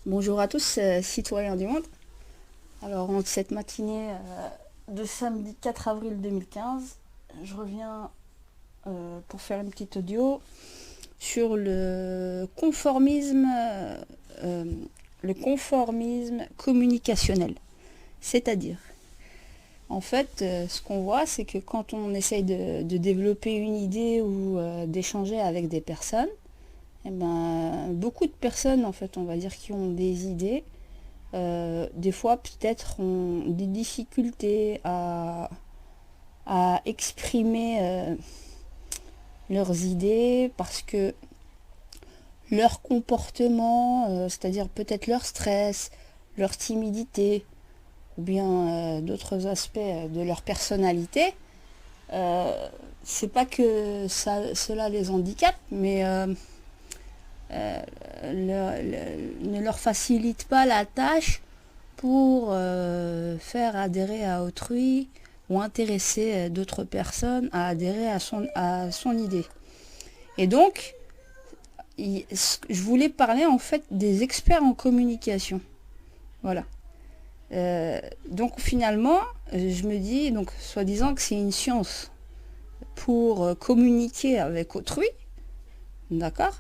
Bonjour à tous, citoyens du monde. Alors, en cette matinée de samedi 4 avril 2015, je reviens pour faire une petite audio sur euh, le conformisme communicationnel. C'est-à-dire, en fait, ce qu'on voit, c'est que quand on essaye de développer une idée ou d'échanger avec des personnes, eh ben, beaucoup de personnes, en fait, on va dire, qui ont des idées, des fois peut-être ont des difficultés à exprimer leurs idées parce que leur comportement, c'est-à-dire peut-être leur stress, leur timidité, ou bien d'autres aspects de leur personnalité, c'est pas que cela les handicape, mais ne leur facilite pas la tâche pour faire adhérer à autrui ou intéresser d'autres personnes à adhérer à son idée. Et donc, je voulais parler en fait des experts en communication. Voilà. Donc finalement, je me dis, donc soi-disant que c'est une science pour communiquer avec autrui, d'accord.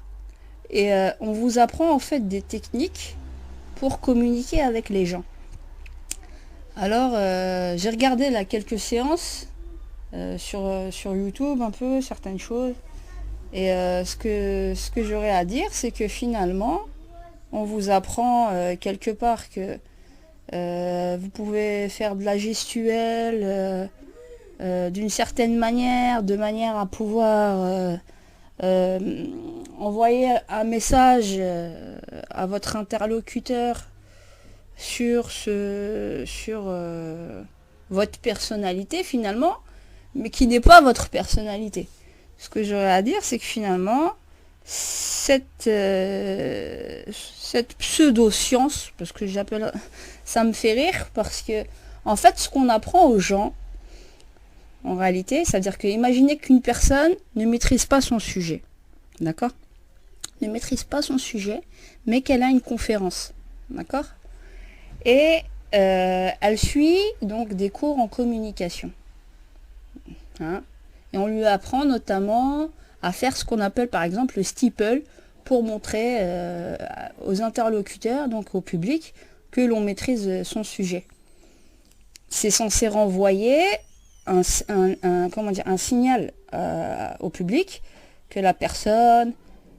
Et on vous apprend en fait des techniques pour communiquer avec les gens. Alors, j'ai regardé là quelques séances sur YouTube, un peu, certaines choses. Et ce que j'aurais à dire, c'est que finalement, on vous apprend quelque part que vous pouvez faire de la gestuelle d'une certaine manière, de manière à pouvoir envoyer un message à votre interlocuteur sur votre personnalité finalement, mais qui n'est pas votre personnalité. Ce que j'aurais à dire, c'est que finalement, cette pseudo-science, parce que j'appelle ça me fait rire, parce que en fait, ce qu'on apprend aux gens, en réalité, c'est-à-dire que imaginez qu'une personne ne maîtrise pas son sujet, d'accord, ne maîtrise pas son sujet, mais qu'elle a une conférence, d'accord, et elle suit donc des cours en communication. Hein, et on lui apprend notamment à faire ce qu'on appelle par exemple le steeple pour montrer aux interlocuteurs, donc au public, que l'on maîtrise son sujet. C'est censé renvoyer un signal au public que la personne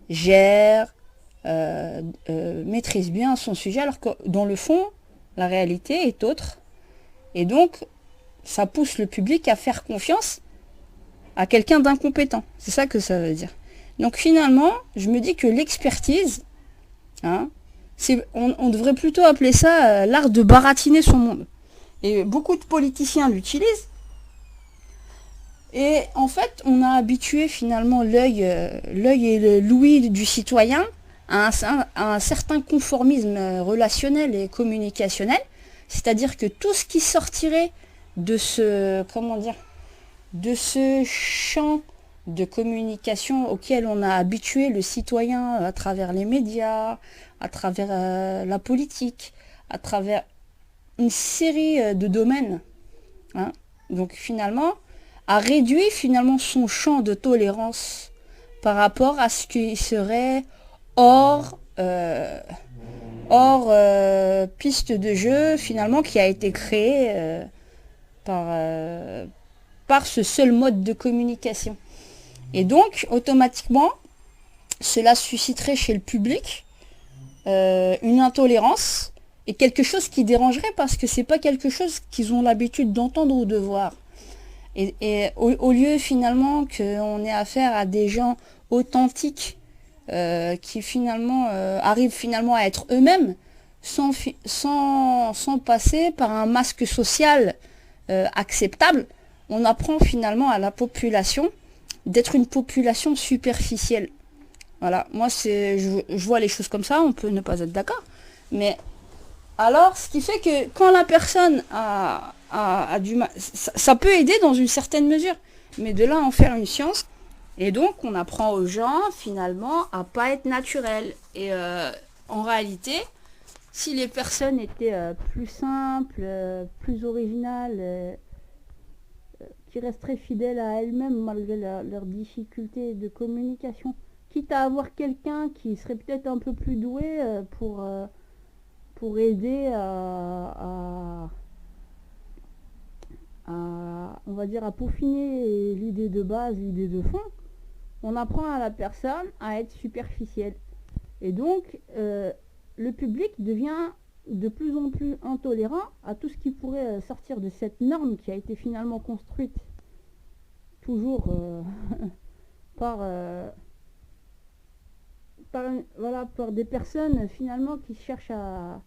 gère, maîtrise bien son sujet, alors que dans le fond, la réalité est autre. Et donc, ça pousse le public à faire confiance à quelqu'un d'incompétent. C'est ça que ça veut dire. Donc finalement, je me dis que l'expertise, hein, on devrait plutôt appeler ça l'art de baratiner son monde. Et beaucoup de politiciens l'utilisent. Et en fait, on a habitué finalement l'œil et l'ouïe du citoyen à un certain conformisme relationnel et communicationnel. C'est-à-dire que tout ce qui sortirait de de ce champ de communication auquel on a habitué le citoyen à travers les médias, à travers la politique, à travers une série de domaines, hein. Donc finalement, a réduit finalement son champ de tolérance par rapport à ce qui serait hors, piste de jeu finalement qui a été créé par, par ce seul mode de communication. Et donc, automatiquement, cela susciterait chez le public une intolérance et quelque chose qui dérangerait parce que c'est pas quelque chose qu'ils ont l'habitude d'entendre ou de voir. Et au lieu finalement qu'on ait affaire à des gens authentiques qui finalement arrivent finalement à être eux-mêmes sans passer par un masque social acceptable, on apprend finalement à la population d'être une population superficielle. Voilà, moi je vois les choses comme ça, on peut ne pas être d'accord, mais alors ce qui fait que quand la personne a du mal, ça peut aider dans une certaine mesure, mais de là à en faire une science, et donc on apprend aux gens finalement à pas être naturel. Et en réalité, Si les personnes étaient plus simples, plus originales, qui resteraient fidèles à elles-mêmes malgré leurs difficultés de communication, quitte à avoir quelqu'un qui serait peut-être un peu plus doué pour aider on va dire, à peaufiner l'idée de base, l'idée de fond, on apprend à la personne à être superficielle. Et donc, le public devient de plus en plus intolérant à tout ce qui pourrait sortir de cette norme qui a été finalement construite toujours par, voilà, par des personnes finalement qui cherchent à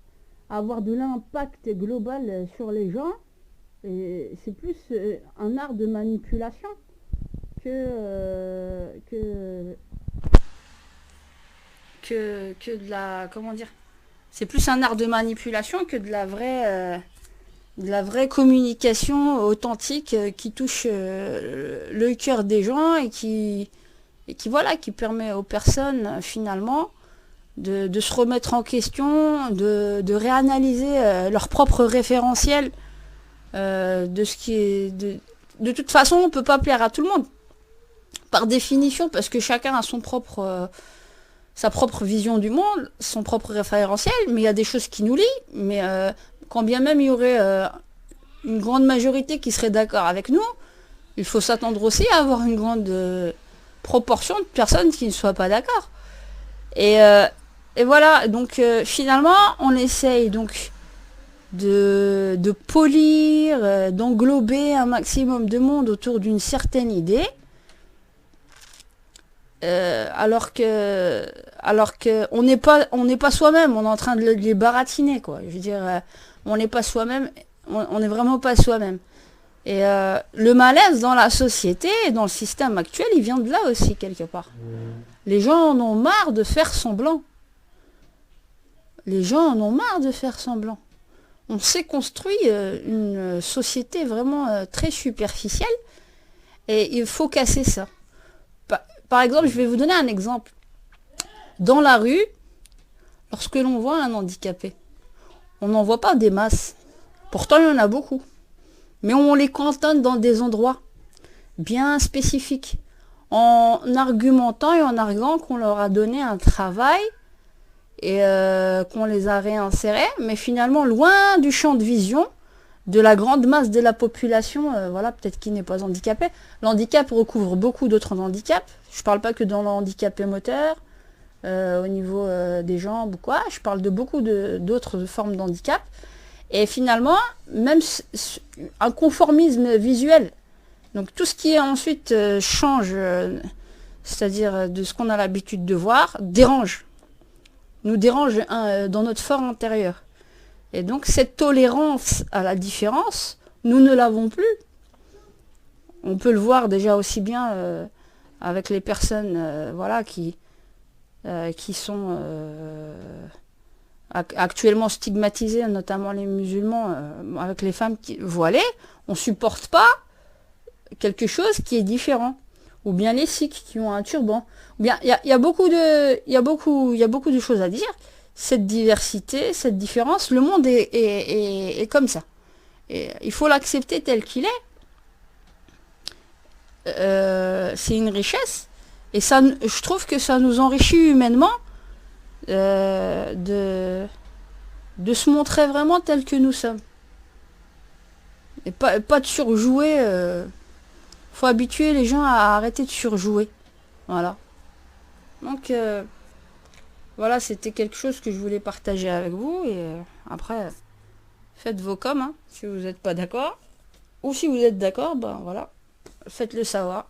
avoir de l'impact global sur les gens. Et c'est plus un art de manipulation que de la, comment dire, c'est plus un art de manipulation que de la vraie communication authentique qui touche le cœur des gens voilà, qui permet aux personnes finalement de se remettre en question, de réanalyser leur propre référentiel de ce qui est de toute façon on peut pas plaire à tout le monde par définition parce que chacun a sa propre vision du monde, son propre référentiel, mais il y a des choses qui nous lient, mais quand bien même il y aurait une grande majorité qui serait d'accord avec nous, il faut s'attendre aussi à avoir une grande proportion de personnes qui ne soient pas d'accord. Et voilà, donc finalement on essaye donc de polir, d'englober un maximum de monde autour d'une certaine idée, alors que on n'est pas soi-même, on est en train de les baratiner, quoi. Je veux dire, on n'est pas soi-même, on n'est vraiment pas soi-même. Et le malaise dans la société et dans le système actuel, il vient de là aussi, quelque part. Les gens en ont marre de faire semblant. Les gens en ont marre de faire semblant. On s'est construit une société vraiment très superficielle et il faut casser ça. Par exemple, je vais vous donner un exemple. Dans la rue, lorsque l'on voit un handicapé, on n'en voit pas des masses. Pourtant, il y en a beaucoup. Mais on les cantonne dans des endroits bien spécifiques, en argumentant et en arguant qu'on leur a donné un travail et qu'on les a réinsérés, mais finalement loin du champ de vision de la grande masse de la population, voilà, peut-être qui n'est pas handicapé. L'handicap recouvre beaucoup d'autres handicaps. Je ne parle pas que dans le handicapé moteur, au niveau des jambes ou quoi. Je parle de beaucoup d'autres formes d'handicap. Et finalement, même un conformisme visuel. Donc tout ce qui ensuite change, c'est-à-dire de ce qu'on a l'habitude de voir, nous dérange dans notre fort intérieur. Et donc cette tolérance à la différence, nous ne l'avons plus. On peut le voir déjà aussi bien avec les personnes voilà, qui sont actuellement stigmatisées, notamment les musulmans, avec les femmes voilées. On ne supporte pas quelque chose qui est différent. Ou bien les sikhs qui ont un turban. Ou bien il y a beaucoup de choses à dire. Cette diversité, cette différence, le monde est comme ça. Et il faut l'accepter tel qu'il est. C'est une richesse. Et ça, je trouve que ça nous enrichit humainement de se montrer vraiment tel que nous sommes. Et pas de surjouer. Faut habituer les gens à arrêter de surjouer. Voilà. Donc voilà, c'était quelque chose que je voulais partager avec vous. Et après, faites vos coms, hein, si vous n'êtes pas d'accord. Ou si vous êtes d'accord, ben voilà, faites-le savoir.